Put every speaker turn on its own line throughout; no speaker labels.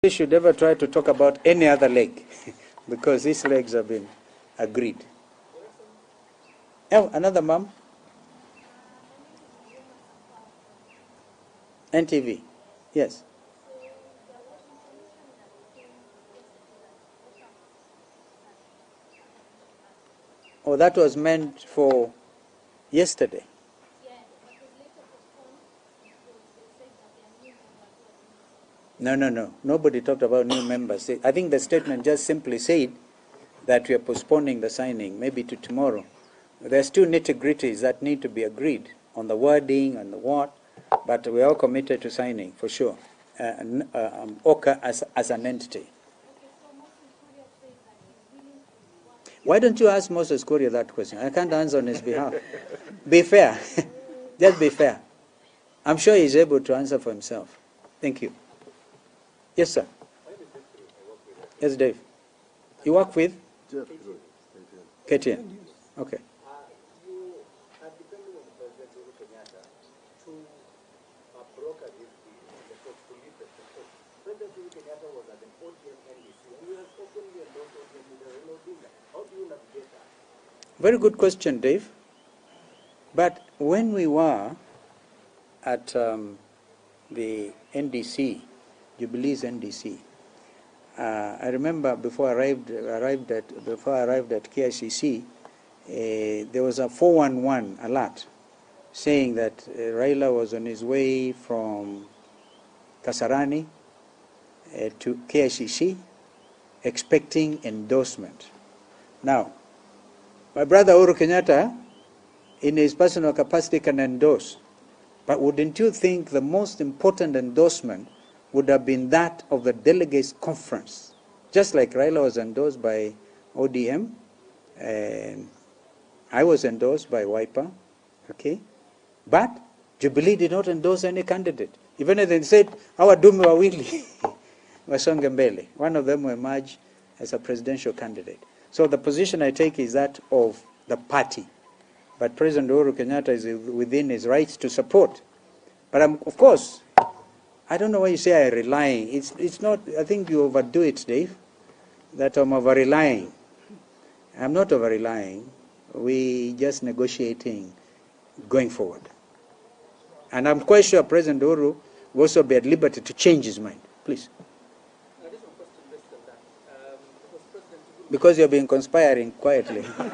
We should never try to talk about any other leg because these legs have been agreed. Oh, another mom? NTV, yes. Oh, that was meant for yesterday. No. Nobody talked about new members. I think the statement just simply said that we are postponing the signing, maybe to tomorrow. There's two nitty-gritties that need to be agreed on the wording and the what, but we're all committed to signing, for sure. OCA as an entity. Why don't you ask Moses Kuria that question? I can't answer on his behalf. Be fair. Just be fair. I'm sure he's able to answer for himself. Thank you. Yes, sir. Yes, Dave. You work with? KTN. Okay.
You are depending on President Uhuru Kenyatta to broker this deal, to lead the support. President Uhuru Kenyatta was at the ODM NDC, and you have openly endorsed ODM leader Raila Odinga. How do you navigate that?
Very good question, Dave. But when we were at the NDC, Jubilee's NDC, I remember before I arrived at KICC, there was a 411 alert saying that Raila was on his way from Kasarani to KICC expecting endorsement. Now, my brother Uhuru Kenyatta, in his personal capacity, can endorse. But wouldn't you think the most important endorsement would have been that of the delegates conference? Just like Raila was endorsed by ODM, and I was endorsed by Wiper, okay? But Jubilee did not endorse any candidate. Even if they said, our Dume Wawili, Wasonge Mbele, one of them will emerge as a presidential candidate. So the position I take is that of the party. But President Uhuru Kenyatta is within his rights to support. But of course, I don't know why you say I'm relying. It's not, I think you overdo it, Dave, that I'm over-relying. I'm not over-relying. We just negotiating going forward. And I'm quite sure President Uhuru will also be at liberty to change his mind. Please. Because you've been conspiring quietly.
I've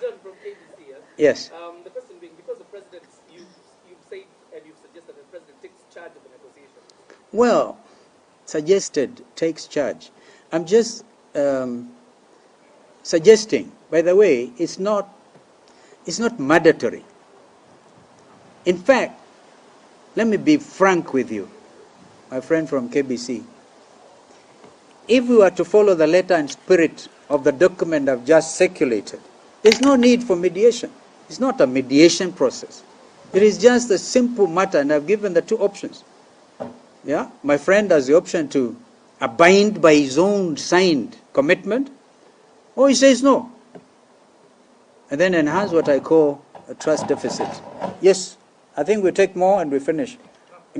done from ABC.
Yes.
The question being, because the president, you've said and you've suggested that the president takes charge of the negotiation.
Well, suggested takes charge. I'm just suggesting. By the way, it's not mandatory. In fact, let me be frank with you, my friend from KBC. If we were to follow the letter and spirit of the document I've just circulated, there's no need for mediation. It's not a mediation process. It is just a simple matter, and I've given the two options. Yeah, my friend has the option to abide by his own signed commitment, or he says no, and then enhance what I call a trust deficit. Yes, I think we take more and we finish.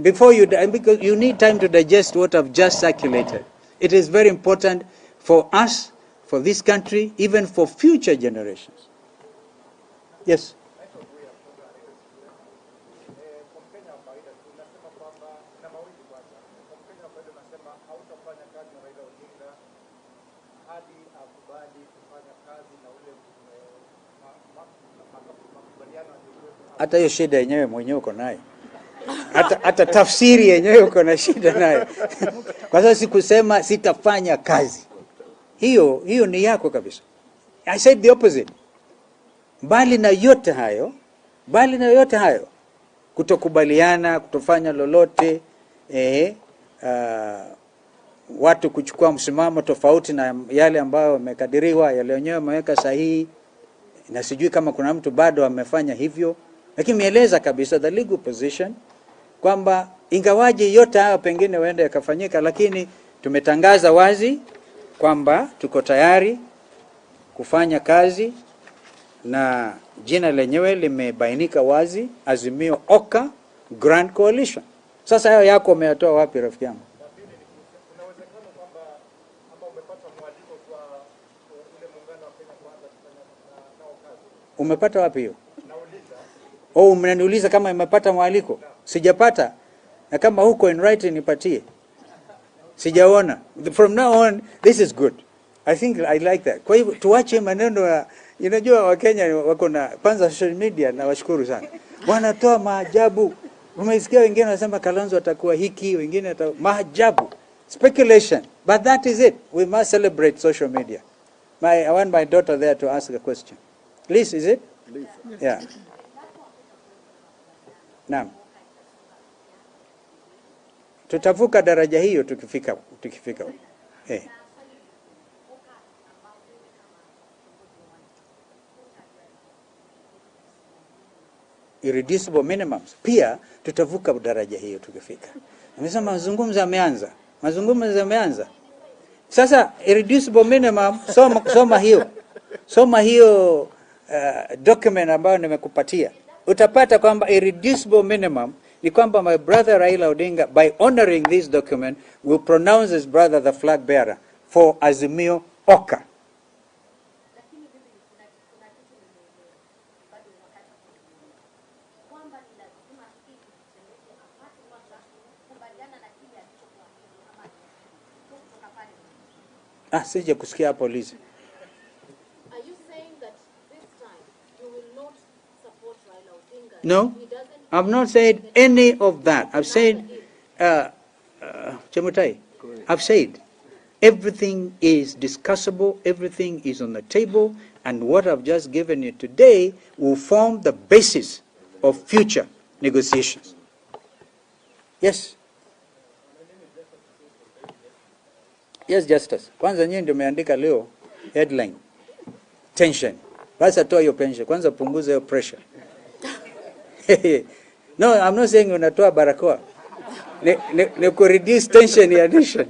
Before you, because you need time to digest what I've just circulated. It is very important for us, for this country, even for future generations. Yes. Hata hiyo shida yenyewe mwenyewe uko nayo. Hata tafsiri yenyewe uko na shida nayo. Kwa sababu sikusema sitafanya kazi. Hiyo ni yako kabisa. I said the opposite. Bali na yote hayo, kutokubaliana, kutofanya lolote, watu kuchukua msimamo tofauti na yale ambayo wamekadiriwa, yale wenyewe wameweka sahihi, na sijui kama kuna mtu bado amefanya hivyo, lakini mieleza kabisa the legal position kwamba ingawaje yote hayo pengine waende yakafanyika, lakini tumetangaza wazi kwamba tuko tayari kufanya kazi, na jina lenyewe limebainika wazi, Azimio OCA Grand Coalition. Sasa hayo yako umeyatoa wapi rafiki yangu? Umepata wapi hiyo? Oh, mnaniuliza kama nimepata mwaliko? Sijapata. Na kama huko in writing nipatie. Sijaona. From now on, this is good. I think I like that. Kwa hivyo tuache maneno ya, unajua Wakenya wako na kwanza social media, na washukuru sana. Wanatoa maajabu. Umesikia wengine wanasema Kalonzo atakuwa hiki, wengine maajabu. Speculation. But that is it. We must celebrate social media. I want my daughter there to ask a question. Liz, is it? Liz. Yeah. Naam. Tutavuka daraja hiyo tukifika. Irreducible minimums. Pia tutavuka daraja hiyo tukifika. Nimesema mazungumzo yameanza. Sasa irreducible minimum, soma hiyo document ambayo nimekupatia. Utapata kwamba irreducible minimum ni kwamba my brother Raila Odinga, by honoring this document, will pronounce his brother the flag bearer for Azimio Oka. Sija kusikia hapo Liz.
Are you saying that this time you will not support Raila Odinga?
No, I've not said any of that. I've said, Chemutai, I've said everything is discussable, everything is on the table, and what I've just given you today will form the basis of future negotiations. Yes. Yes, Justice. Kwanza nyinyi ndio umeandika leo headline. Tension. Basi toa hiyo pension. Kwanza punguza hiyo pressure. No, I'm not saying unatoa barakoa. Ne ku reduce tension in addition.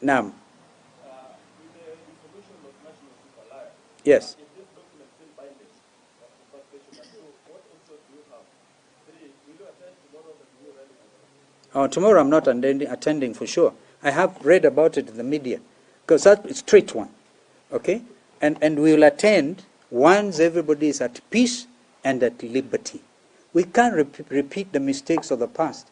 Naam. Yes. Oh, tomorrow I'm not attending for sure. I have read about it in the media, because that's a straight one, okay? And we will attend once everybody is at peace and at liberty. We can't repeat the mistakes of the past.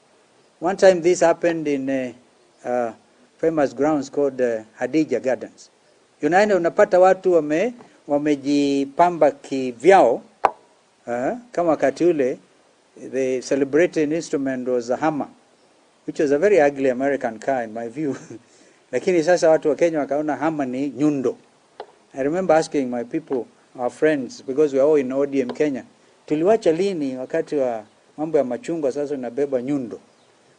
One time this happened in a famous grounds called Hadija Gardens. Unaenda unapata watu wamejipamba kivyao, kama wakati ule, the celebrated instrument was a hammer, which was a very ugly American car in my view. Lakini sasa watu wa Kenya wakaona hammer ni nyundo. I remember asking my people, our friends, because we are all in ODM Kenya, tuliwacha lini wakati wa mambo ya machungwa sasa unabeba nyundo?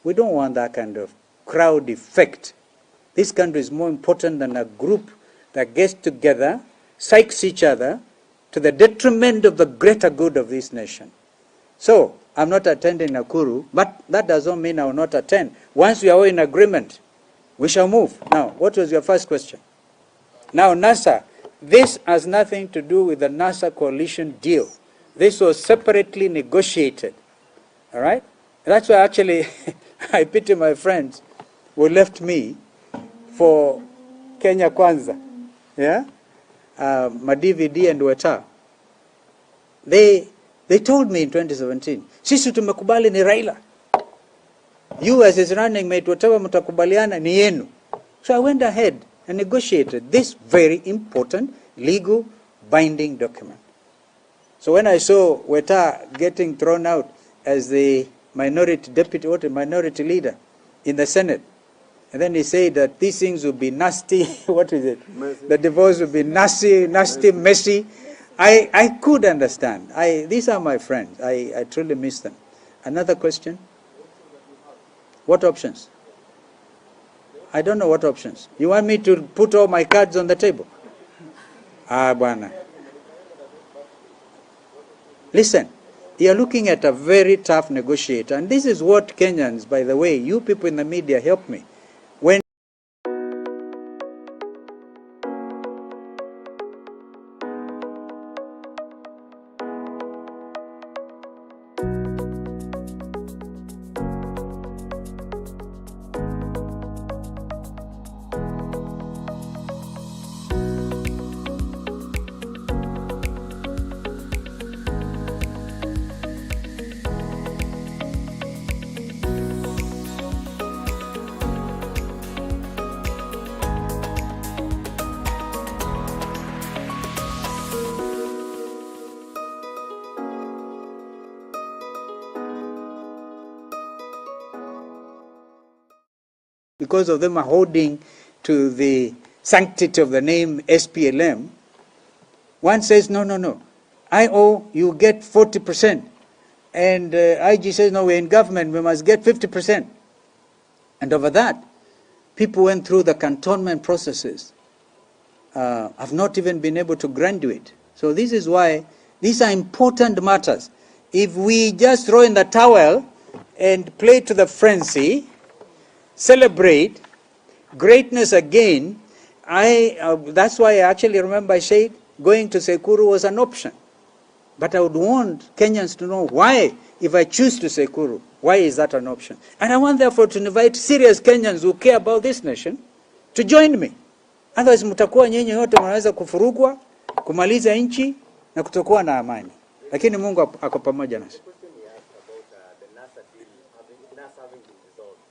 We don't want that kind of crowd effect. This country is more important than a group that gets together, psychs each other to the detriment of the greater good of this nation. So, I'm not attending Nakuru, but that doesn't mean I will not attend. Once we are all in agreement, we shall move. Now, what was your first question? Now, NASA, this has nothing to do with the NASA coalition deal. This was separately negotiated. All right? That's why actually I pity my friends who left me for Kenya Kwanza. Yeah? Mudavadi and Weta. They told me in 2017, sisi tumekubali ni Raila. You as his running mate, whatever mtakubaliana ni yenu. So I went ahead and negotiated this very important legal binding document. So when I saw Weta getting thrown out as the minority leader in the Senate, and then he said that these things will be nasty, what is it? Messy. The divorce will be nasty, messy. I could understand. These are my friends. I truly miss them. Another question? What options? I don't know what options. You want me to put all my cards on the table? Bwana. Listen, you're looking at a very tough negotiator. And this is what Kenyans, by the way, you people in the media help me. When because of them holding to the sanctity of the name SPLM, one says, no, IO, you get 40%. And IG says, no, we're in government, we must get 50%. And over that, people went through the cantonment processes, have not even been able to graduate. So this is why these are important matters. If we just throw in the towel and play to the frenzy, celebrate greatness again, that's why I actually remember I said going to Sekuru was an option. But I would want Kenyans to know why, if I choose to Sekuru, why is that an option? And I want therefore to invite serious Kenyans who care about this nation to join me. Otherwise mtakuwa nyinyi wote mnaweza kufurugwa, kumaliza nchi na kutokuwa na amani. Lakini Mungu ako pamoja nasi.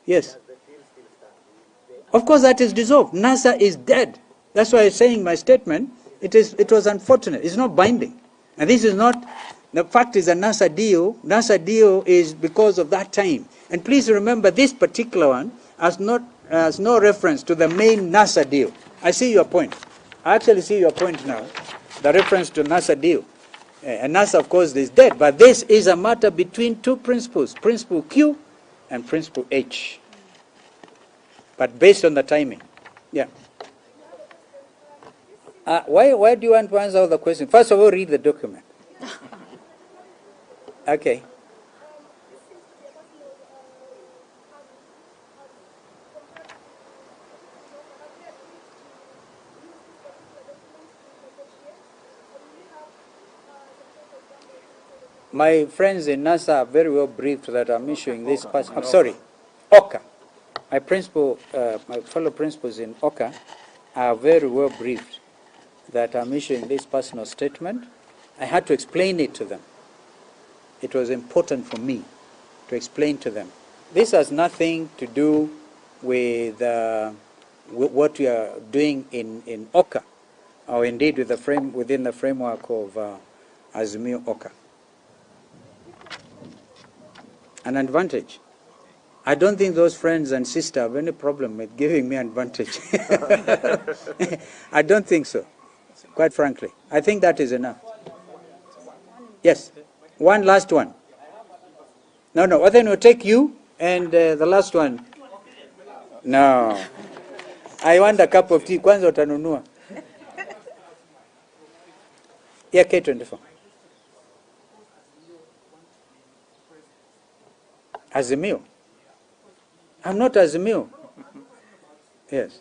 Yes. Of course that is dissolved. NASA is dead. That's why I'm saying my statement, it was unfortunate. It's not binding. And this is not, the fact is a NASA deal is because of that time. And please remember this particular one has no reference to the main NASA deal. I see your point. I actually see your point now. The reference to NASA deal. And NASA, of course, is dead. But this is a matter between two principles, Principle Q and Principle H. But based on the timing. Yeah. Why do you want to answer all the questions? First of all, read the document. Okay. My friends in NASA are very well briefed that I'm issuing this pass. I'm sorry, OCA. My fellow principals in OCA are very well briefed that I'm issuing this personal statement. I had to explain it to them. It was important for me to explain to them. This has nothing to do with what we are doing in OCA, or indeed with within the framework of Azimio OCA. An advantage. I don't think those friends and sisters have any problem with giving me an advantage. I don't think so, quite frankly. I think that is enough. Yes, one last one. No, well then we'll take you and the last one. No. I want a cup of tea. Kwanza utanunua. Yeah, K24. Azimio. I'm not Azimio. Yes.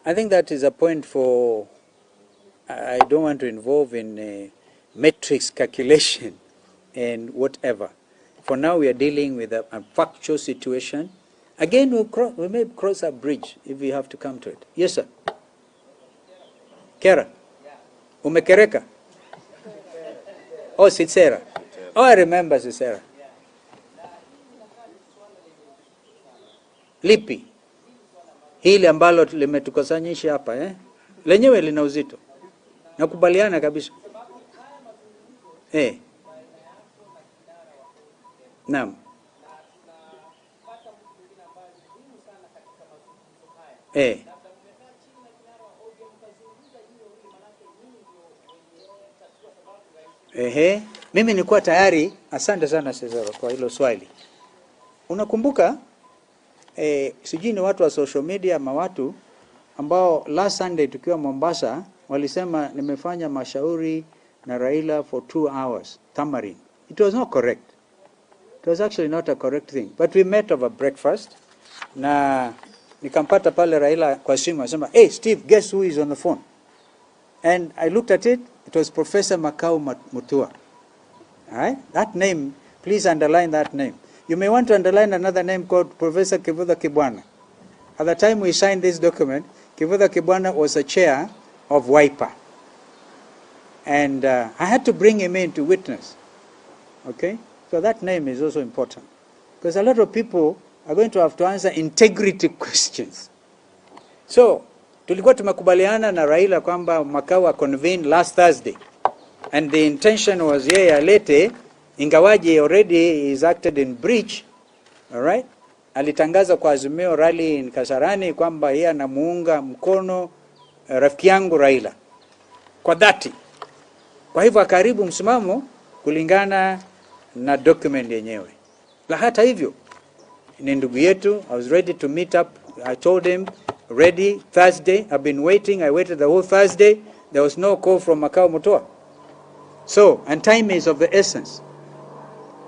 I think that is a point for, I don't want to involve in metrics calculation and whatever. For now, we are dealing with a factual situation. Again, we may cross a bridge if we have to come to it. Yes, sir. Kera? Umekereka? Oh, Sisera. Oh, I remember Sisera. Lipi? Hili ambalo limetukusanyisha hapa, lenyewe lina uzito. Nakubaliana kabisa. Naam. Mimi nilikuwa tayari, asante sana Cesaro kwa hilo swali. Unakumbuka sijui ni watu wa social media ama watu ambao last Sunday tukiwa Mombasa walisema nimefanya mashauri na Raila for 2 hours, Tamarin. It was not correct. It was actually not a correct thing. But we met over breakfast na nikampata pale Raila kwa simu asema, "Hey Steve, guess who is on the phone?" And I looked at it, it was Professor Makau Mutua. All right? That name, please underline that name. You may want to underline another name called Professor Kivutha Kibwana. At the time we signed this document, Kivutha Kibwana was a chair of Wiper. And I had to bring him in to witness. Okay? So that name is also important. Because a lot of people are going to have to answer integrity questions. So, tulikuwa tumekubaliana na Raila kwamba Makao convene last Thursday. And the intention was yeye alete, ingawaje already is acted in breach, all right? Alitangaza kwa Azimio rally in Kasarani kwamba yeye anamuunga mkono rafiki yangu Raila kwa dhati. Kwa hivyo akaribu msimamo kulingana na document yenyewe. La hata hivyo ni ndugu yetu. I was ready to meet up. I told him ready Thursday. I've been waiting. I waited the whole Thursday. There was no call from Makao Mutua. So, and time is of the essence.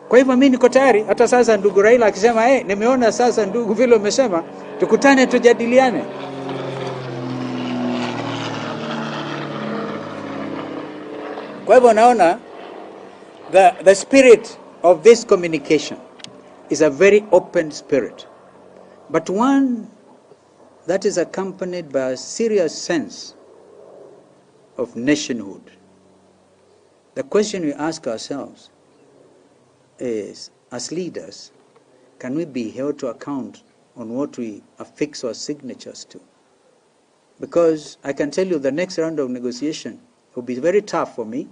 Kwa hivyo mimi niko tayari. Hata sasa ndugu Raila akisema nimeona sasa ndugu vile umesema tukutane tujadiliane. Kwa hivyo naona the spirit of this communication is a very open spirit, but one that is accompanied by a serious sense of nationhood. The question we ask ourselves is, as leaders, can we be held to account on what we affix our signatures to? Because I can tell you the next round of negotiation will be very tough for me,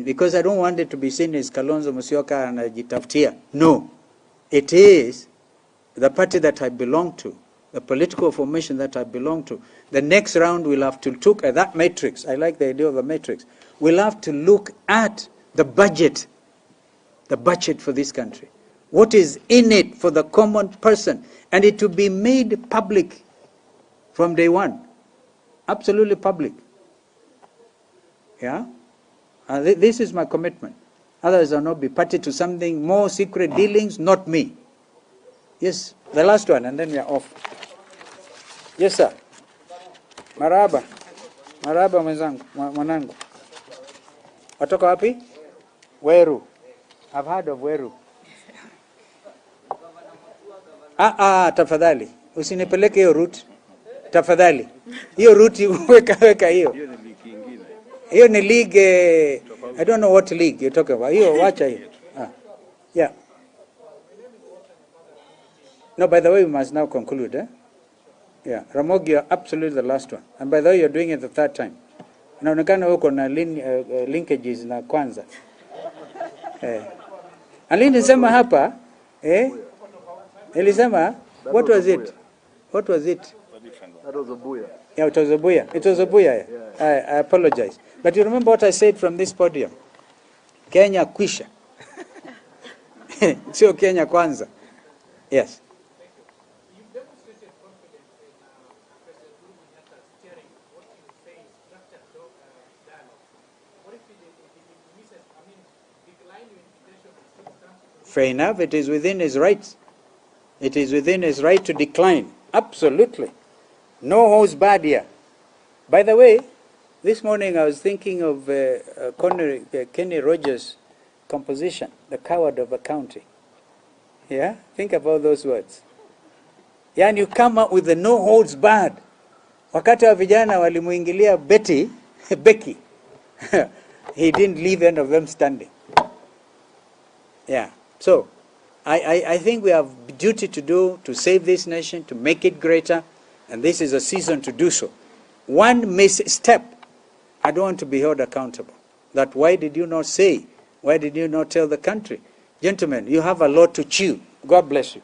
because I don't want it to be seen as Kalonzo Musyoka and Ajitaftia. No, it is the party that I belong to, the political formation that I belong to. The next round we'll have to look at that matrix. I like the idea of a matrix. We'll have to look at the budget for this country. What is in it for the common person? And it to be made public from day one. Absolutely public. Yeah? This is my commitment. Otherwise I'll not be party to something more secret dealings, not me. Yes, the last one, and then we are off. Yes, sir. Maraba. Maraba mwanangu. Watoka wapi? Weru. I've heard of Weru. Tafadhali. Usinipeleke hiyo route. Tafadhali. Hiyo route weka hiyo. Hiyo ni league, I don't know what league you're talking about. Hiyo wacha hiyo. Yeah. No, by the way, we must now conclude. Yeah. Ramogi, you're absolutely the last one. And by the way, you're doing it the third time. Inaonekana uko na linkages na kwanza. Nilisema hapa, nilisema, what was it? What was it?
That was a booyah.
Yeah, it was a booyah. It was a booyah. Yeah. I apologize. But you remember what I said from this podium? Kenya kwisha. Sio Kenya kwanza. Yes.
You've demonstrated confidence in President Ruto steering what you say is structured dialogue. What if it misses, decline your invitation and still stands to...
Fair enough. It is within his rights. It is within his right to decline. Absolutely. No holds barred here. By the way, this morning I was thinking of Kenny Rogers' composition, The Coward of Accounting. Yeah? Think about those words. Yeah, and you come up with the no holds barred. Wakati wa vijana walimuingilia Becky, he didn't leave any of them standing. Yeah. So, I think we have duty to do to save this nation, to make it greater, and this is a season to do so. One misstep, I don't want to be held accountable. That why did you not say? Why did you not tell the country? Gentlemen, you have a lot to chew. God bless you.